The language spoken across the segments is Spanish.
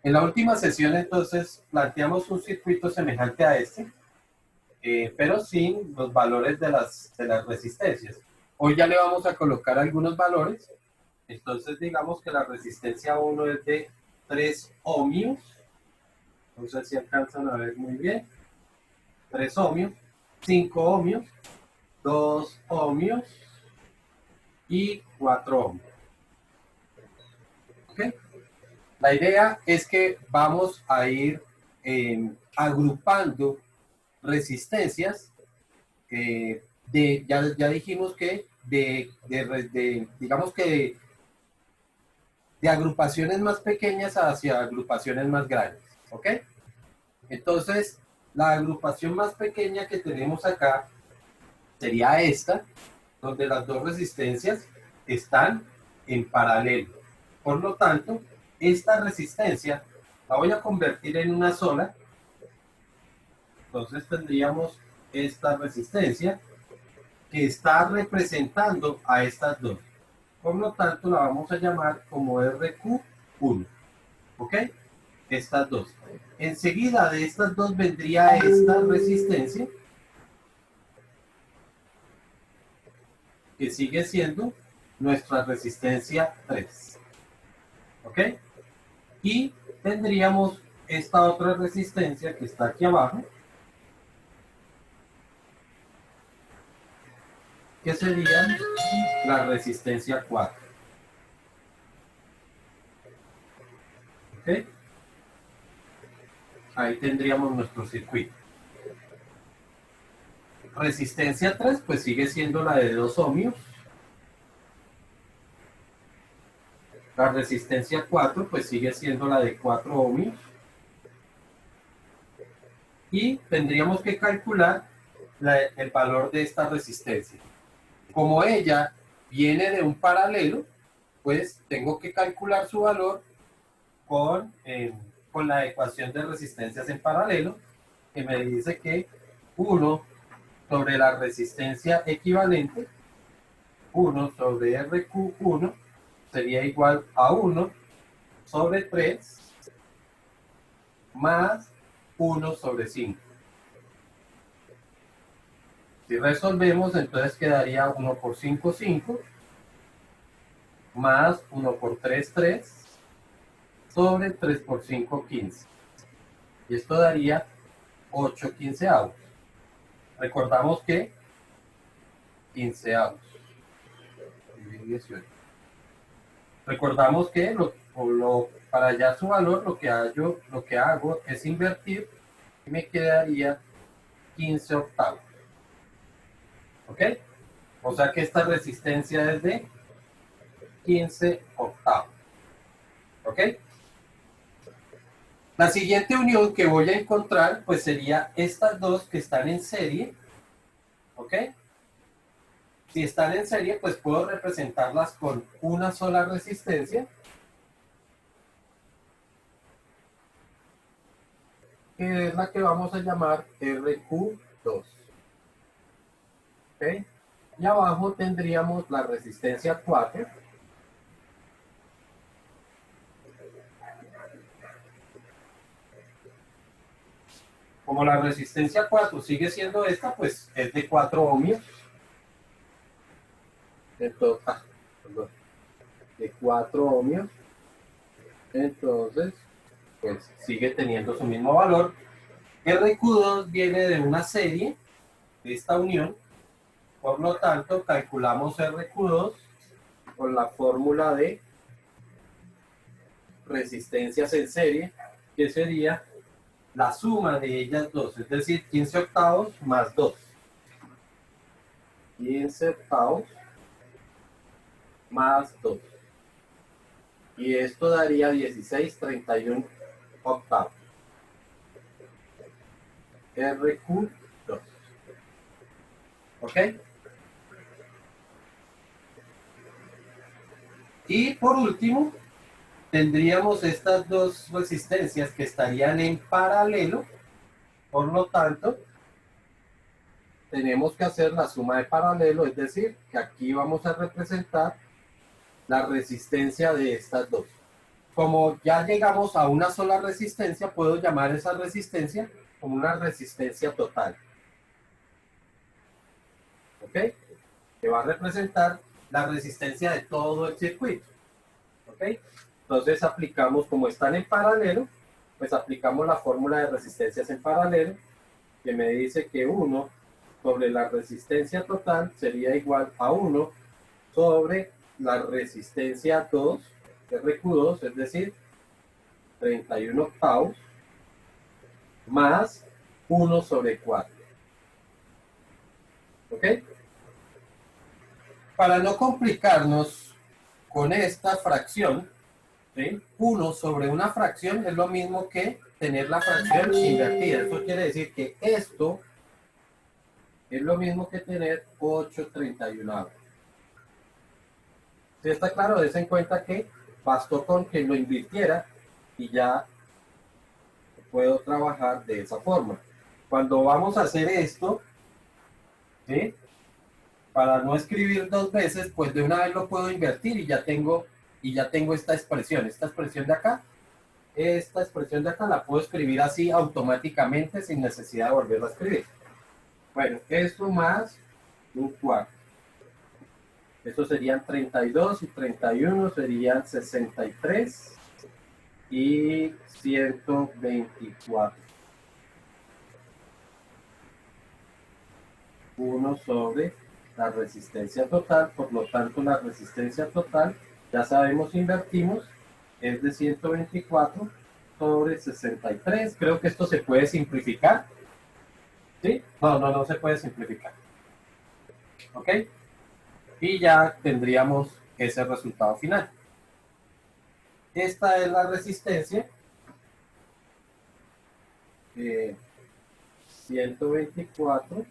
En la última sesión, entonces, planteamos un circuito semejante a este, pero sin los valores de las resistencias. Hoy ya le vamos a colocar algunos valores. Entonces, digamos que la resistencia 1 es de 3 ohmios. No sé si alcanzan a ver muy bien. 3 ohmios, 5 ohmios, 2 ohmios y 4 ohmios. ¿Okay? La idea es que vamos a ir agrupando resistencias ya dijimos que digamos que de agrupaciones más pequeñas hacia agrupaciones más grandes, ¿ok? Entonces, la agrupación más pequeña que tenemos acá sería esta, donde las dos resistencias están en paralelo. Por lo tanto, esta resistencia la voy a convertir en una sola. Entonces tendríamos esta resistencia que está representando a estas dos. Por lo tanto, la vamos a llamar como RQ1. ¿Ok? Estas dos. Enseguida de estas dos vendría esta resistencia, que sigue siendo nuestra resistencia 3. ¿Ok? Y tendríamos esta otra resistencia que está aquí abajo, que sería la resistencia 4. ¿Ok? Ahí tendríamos nuestro circuito. Resistencia 3, pues sigue siendo la de 2 ohmios. La resistencia 4, pues sigue siendo la de 4 ohmios. Y tendríamos que calcular el valor de esta resistencia. Como ella viene de un paralelo, pues tengo que calcular su valor con la ecuación de resistencias en paralelo, que me dice que 1 sobre la resistencia equivalente, 1 sobre RQ1, sería igual a 1 sobre 3 más 1 sobre 5. Si resolvemos, entonces quedaría 1 por 5, 5, más 1 por 3, 3, sobre 3 por 5, 15. Y esto daría 8 quinceavos. Recordamos que quinceavos. 18. Recordamos que para hallar su valor, lo que hago es invertir y me quedaría 15 octavos. ¿Ok? O sea que esta resistencia es de 15 octavos. ¿Ok? La siguiente unión que voy a encontrar, pues sería estas dos que están en serie. ¿Ok? Si están en serie, pues puedo representarlas con una sola resistencia, que es la que vamos a llamar RQ2. ¿Ok? Y abajo tendríamos la resistencia 4. Como la resistencia 4 sigue siendo esta, pues es de 4 ohmios. Entonces, de 4 ohmios. Entonces, pues sigue teniendo su mismo valor. RQ2 viene de una serie de esta unión. Por lo tanto, calculamos RQ2 con la fórmula de resistencias en serie, que sería la suma de ellas dos, es decir, 15 octavos más 2. 15 octavos más 2. Y esto daría 16,31 octavos. RQ2. ¿Ok? Y por último, tendríamos estas dos resistencias que estarían en paralelo. Por lo tanto, tenemos que hacer la suma de paralelo, es decir, que aquí vamos a representar la resistencia de estas dos. como ya llegamos a una sola resistencia, puedo llamar esa resistencia como una resistencia total. ¿Ok? Que va a representar la resistencia de todo el circuito. ¿Ok? Entonces aplicamos, como están en paralelo, pues aplicamos la fórmula de resistencias en paralelo, que me dice que 1 sobre la resistencia total sería igual a 1 sobre la resistencia 2, RQ2, es decir, 31 octavos, más 1 sobre 4. ¿Ok? Para no complicarnos con esta fracción, ¿sí? 1 sobre una fracción es lo mismo que tener la fracción invertida. Eso quiere decir que esto es lo mismo que tener 8/31. ¿Sí está claro? Des en cuenta que bastó con que lo invirtiera y ya puedo trabajar de esa forma. Cuando vamos a hacer esto, ¿sí? Para no escribir dos veces, pues de una vez lo puedo invertir y ya tengo esta expresión de acá. Esta expresión de acá la puedo escribir así automáticamente sin necesidad de volverla a escribir. Bueno, esto más un cuarto. Estos serían 32 y 31 serían 63 y 124. 1 sobre la resistencia total, por lo tanto la resistencia total, ya sabemos, invertimos, es de 124 sobre 63. Creo que esto se puede simplificar. ¿Sí? No se puede simplificar. ¿Ok? Y ya tendríamos ese resultado final. Esta es la resistencia. 124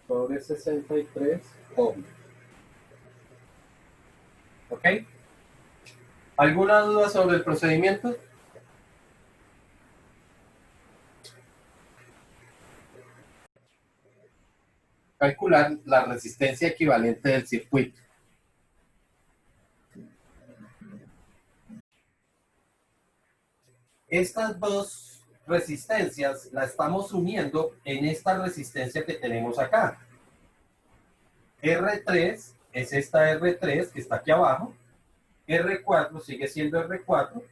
sobre 63 ohms. ¿Ok? ¿Alguna duda sobre el procedimiento? Calcular la resistencia equivalente del circuito. Estas dos resistencias las estamos uniendo en esta resistencia que tenemos acá. R3 es esta R3 que está aquí abajo. R4 sigue siendo R4.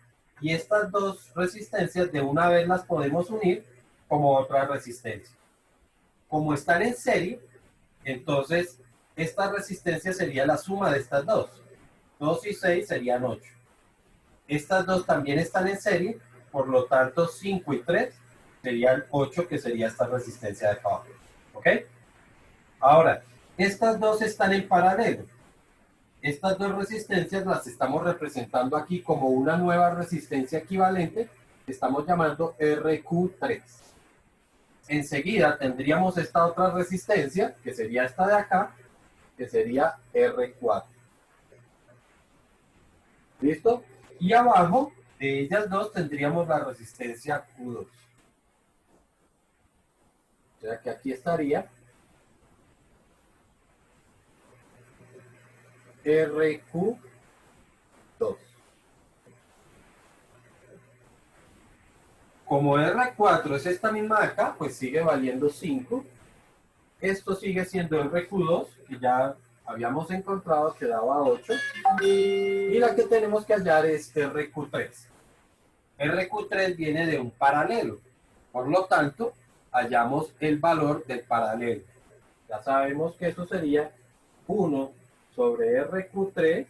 Y estas dos resistencias de una vez las podemos unir como otra resistencia. Como están en serie, entonces esta resistencia sería la suma de estas dos. 2 y 6 serían 8. Estas dos también están en serie, por lo tanto 5 y 3 serían 8, que sería esta resistencia de acá abajo. ¿Ok? Ahora, estas dos están en paralelo. Estas dos resistencias las estamos representando aquí como una nueva resistencia equivalente que estamos llamando RQ3. Enseguida tendríamos esta otra resistencia, que sería esta de acá, que sería R4. ¿Listo? Y abajo de ellas dos tendríamos la resistencia Q2. O sea que aquí estaría RQ2. Como R4 es esta misma de acá, pues sigue valiendo 5. Esto sigue siendo RQ2, que ya habíamos encontrado que daba 8. Y la que tenemos que hallar es RQ3. RQ3 viene de un paralelo. Por lo tanto, hallamos el valor del paralelo. Ya sabemos que eso sería 1 sobre RQ3